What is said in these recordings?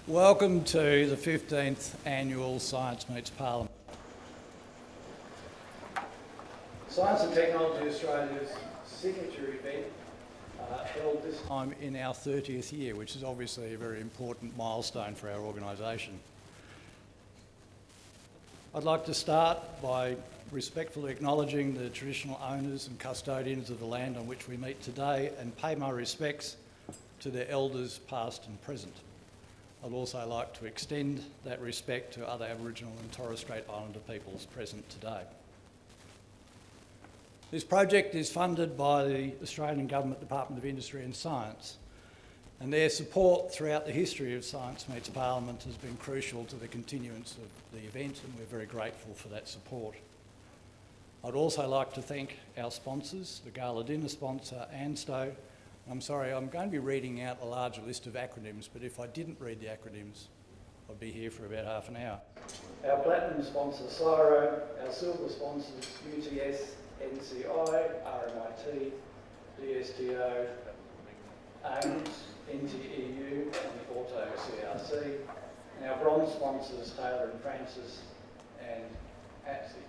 Welcome to the 15th Annual Science Meets Parliament. Science and Technology Australia's signature event held this time in our 30th year, which is obviously a very important milestone for our organisation. I'd like to start by respectfully acknowledging the traditional owners and custodians of the land on which we meet today and pay my respects to their elders past and present. I'd also like to extend that respect to other Aboriginal and Torres Strait Islander peoples present today. This project is funded by the Australian Government Department of Industry and Science, and their support throughout the history of Science Meets Parliament has been crucial to the continuance of the event, and we're very grateful for that support. I'd also like to thank our sponsors, the Gala Dinner sponsor, ANSTO. I'm sorry, I'm going to be reading out a larger list of acronyms, but if I didn't read the acronyms, I'd be here for about half an hour. Our platinum sponsor, CSIRO, our silver sponsors, UTS, NCI, RMIT, DSTO, AIMS, NTEU, and the Auto CRC, and our bronze sponsors, Taylor and Francis, and ATSI.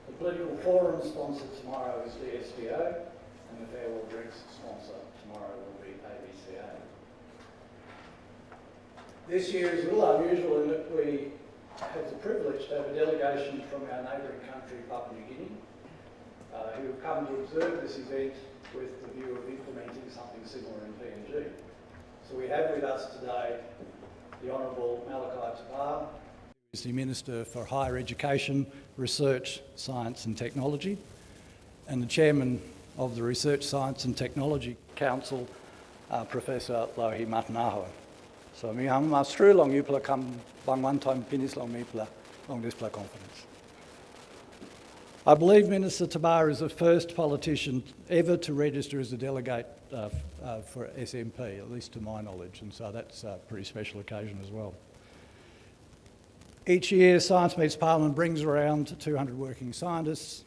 The political forum sponsor tomorrow is DSTO, and the farewell drinks sponsor tomorrow will be ABCA. This year is a little unusual in that we have the privilege to have a delegation from our neighbouring country, Papua New Guinea, who have come to observe this event with the view of implementing something similar in PNG. So we have with us today the Honourable Malachi Tabar, who is the Minister for Higher Education, Research, Science and Technology, and the Chairman of the Research, Science and Technology Council, Professor Lohi Matanaho. So mi hang mastru long upla kam bang one time pinis long mipla long display conference. I believe Minister Tabar is the first politician ever to register as a delegate for SMP, at least to my knowledge, and so that's a pretty special occasion as well. Each year, Science Meets Parliament brings around 200 working scientists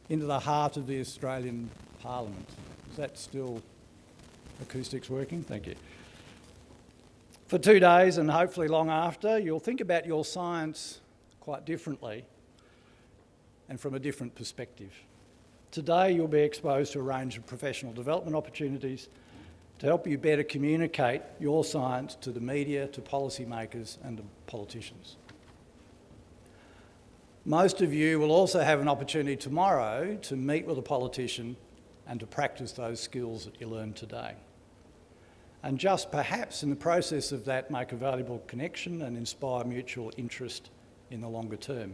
into the heart of the Australian Parliament. Is that still acoustics working? Thank you. For 2 days and hopefully long after, you'll think about your science quite differently and from a different perspective. Today you'll be exposed to a range of professional development opportunities to help you better communicate your science to the media, to policymakers and to politicians. Most of you will also have an opportunity tomorrow to meet with a politician and to practice those skills that you learned today. And just perhaps in the process of that, make a valuable connection and inspire mutual interest in the longer term.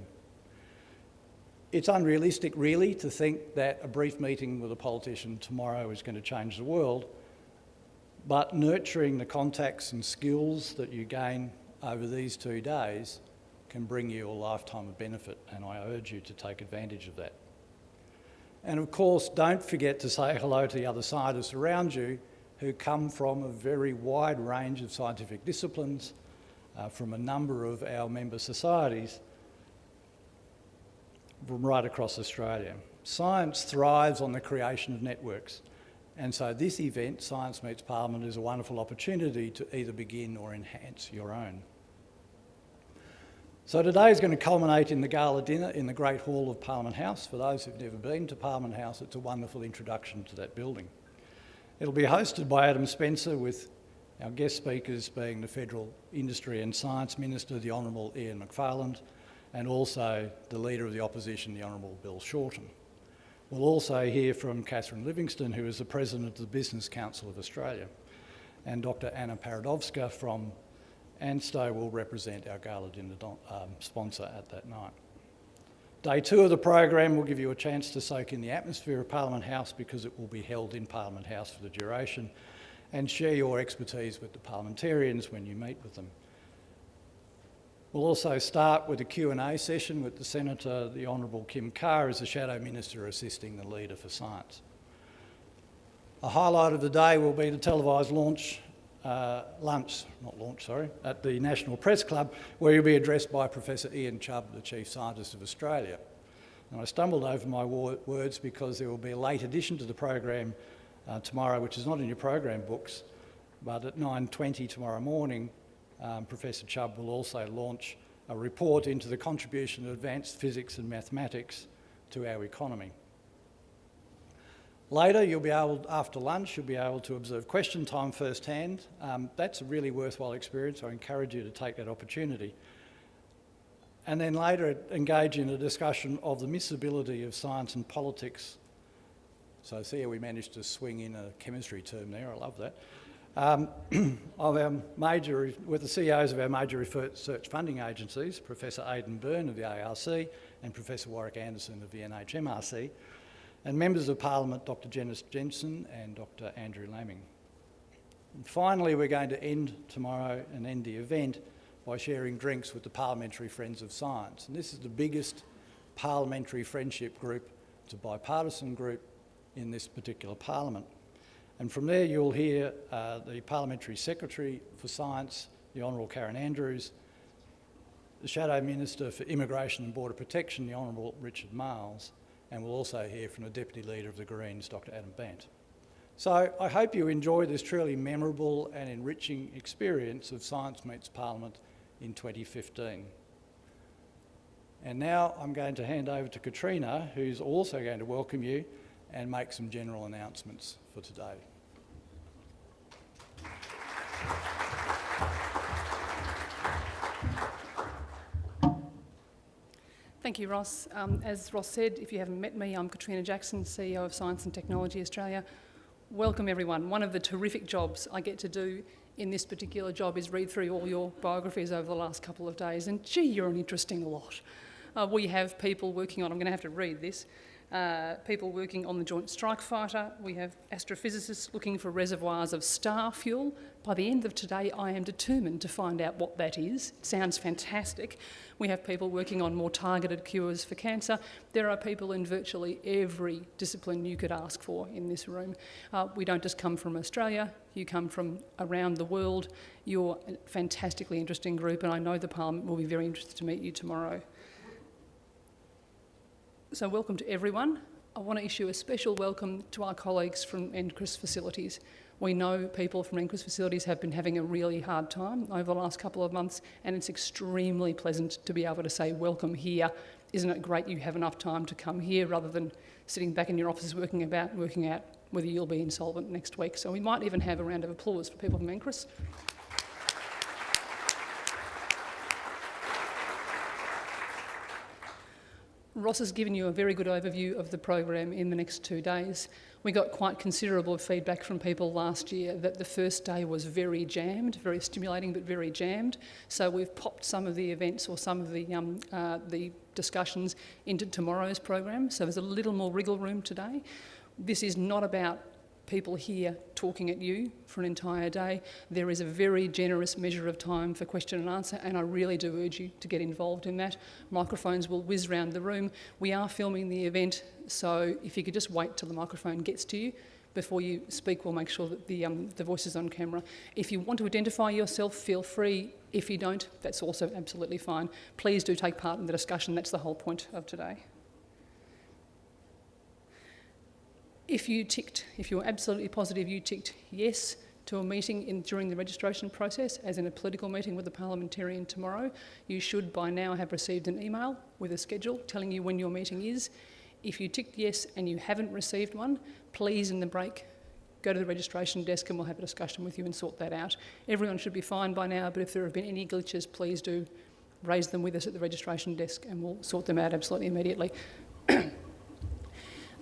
It's unrealistic really to think that a brief meeting with a politician tomorrow is going to change the world, but nurturing the contacts and skills that you gain over these 2 days can bring you a lifetime of benefit, and I urge you to take advantage of that. And of course, don't forget to say hello to the other scientists around you who come from a very wide range of scientific disciplines, from a number of our member societies from right across Australia. Science thrives on the creation of networks, and so this event, Science Meets Parliament, is a wonderful opportunity to either begin or enhance your own. So today is going to culminate in the gala dinner in the Great Hall of Parliament House. For those who've never been to Parliament House, it's a wonderful introduction to that building. It'll be hosted by Adam Spencer, with our guest speakers being the Federal Industry and Science Minister, the Honourable Ian Macfarlane, and also the Leader of the Opposition, the Honourable Bill Shorten. We'll also hear from Catherine Livingstone, who is the President of the Business Council of Australia, and Dr Anna Paradovska from ANSTO will represent our Gala Dinner sponsor at that night. Day 2 of the program will give you a chance to soak in the atmosphere of Parliament House, because it will be held in Parliament House for the duration, and share your expertise with the parliamentarians when you meet with them. We'll also start with a Q&A session with the Senator, the Honourable Kim Carr, as the Shadow Minister assisting the Leader for Science. A highlight of the day will be the televised at the National Press Club, where you'll be addressed by Professor Ian Chubb, the Chief Scientist of Australia. And I stumbled over my words because there will be a late addition to the program tomorrow, which is not in your program books, but at 9:20 tomorrow morning, Professor Chubb will also launch a report into the contribution of advanced physics and mathematics to our economy. Later, after lunch, you'll be able to observe question time firsthand. That's a really worthwhile experience. I encourage you to take that opportunity. And then later, engage in a discussion of the miscibility of science and politics. So see how we managed to swing in a chemistry term there, I love that. With the CEOs of our major research funding agencies, Professor Aidan Byrne of the ARC and Professor Warwick Anderson of the NHMRC, and members of Parliament Dr Janice Jensen and Dr Andrew Laming. And finally, we're going to end tomorrow and end the event by sharing drinks with the Parliamentary Friends of Science. And this is the biggest parliamentary friendship group. It's a bipartisan group in this particular parliament. And from there you'll hear the Parliamentary Secretary for Science, the Honourable Karen Andrews, the Shadow Minister for Immigration and Border Protection, the Honourable Richard Marles, and we'll also hear from the Deputy Leader of the Greens, Dr Adam Bandt. So I hope you enjoy this truly memorable and enriching experience of Science Meets Parliament in 2015. And now I'm going to hand over to Katrina, who's also going to welcome you and make some general announcements for today. Thank you, Ross. As Ross said, if you haven't met me, I'm Katrina Jackson, CEO of Science and Technology Australia. Welcome, everyone. One of the terrific jobs I get to do in this particular job is read through all your biographies over the last couple of days, and gee, you're an interesting lot. We have people working on, I'm going to have to read this, people working on the Joint Strike Fighter. We have astrophysicists looking for reservoirs of star fuel. By the end of today, I am determined to find out what that is. It sounds fantastic. We have people working on more targeted cures for cancer. There are people in virtually every discipline you could ask for in this room. We don't just come from Australia, you come from around the world. You're a fantastically interesting group, and I know the Parliament will be very interested to meet you tomorrow. So welcome to everyone. I want to issue a special welcome to our colleagues from NCRIS Facilities. We know people from NCRIS Facilities have been having a really hard time over the last couple of months, and it's extremely pleasant to be able to say welcome here. Isn't it great you have enough time to come here rather than sitting back in your offices working out whether you'll be insolvent next week. So we might even have a round of applause for people from NCRIS. Ross has given you a very good overview of the program in the next 2 days. We got quite considerable feedback from people last year that the first day was very jammed, very stimulating but very jammed. So we've popped some of the events or some of the discussions into tomorrow's program. So there's a little more wriggle room today. This is not about people here talking at you for an entire day. There is a very generous measure of time for question and answer, and I really do urge you to get involved in that. Microphones will whiz round the room. We are filming the event, so if you could just wait till the microphone gets to you before you speak, we'll make sure that the voice is on camera. If you want to identify yourself, feel free. If you don't, that's also absolutely fine. Please do take part in the discussion. That's the whole point of today. If you're absolutely positive you ticked yes to a meeting during the registration process, as in a political meeting with a parliamentarian tomorrow, you should by now have received an email with a schedule telling you when your meeting is. If you ticked yes and you haven't received one, please in the break go to the registration desk and we'll have a discussion with you and sort that out. Everyone should be fine by now, but if there have been any glitches, please do raise them with us at the registration desk and we'll sort them out absolutely immediately.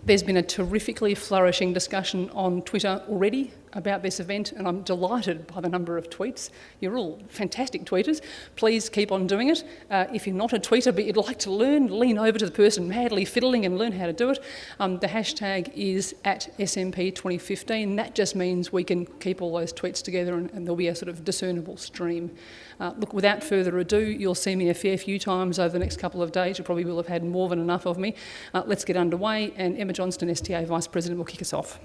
There's been a terrifically flourishing discussion on Twitter already about this event, and I'm delighted by the number of tweets. You're all fantastic tweeters. Please keep on doing it. If you're not a tweeter but you'd like to lean over to the person madly fiddling and learn how to do it. The hashtag is @SMP2015. That just means we can keep all those tweets together and there'll be a sort of discernible stream. Look, without further ado, you'll see me a fair few times over the next couple of days. You probably will have had more than enough of me. Let's get underway, and Emma Johnston, STA Vice President, will kick us off.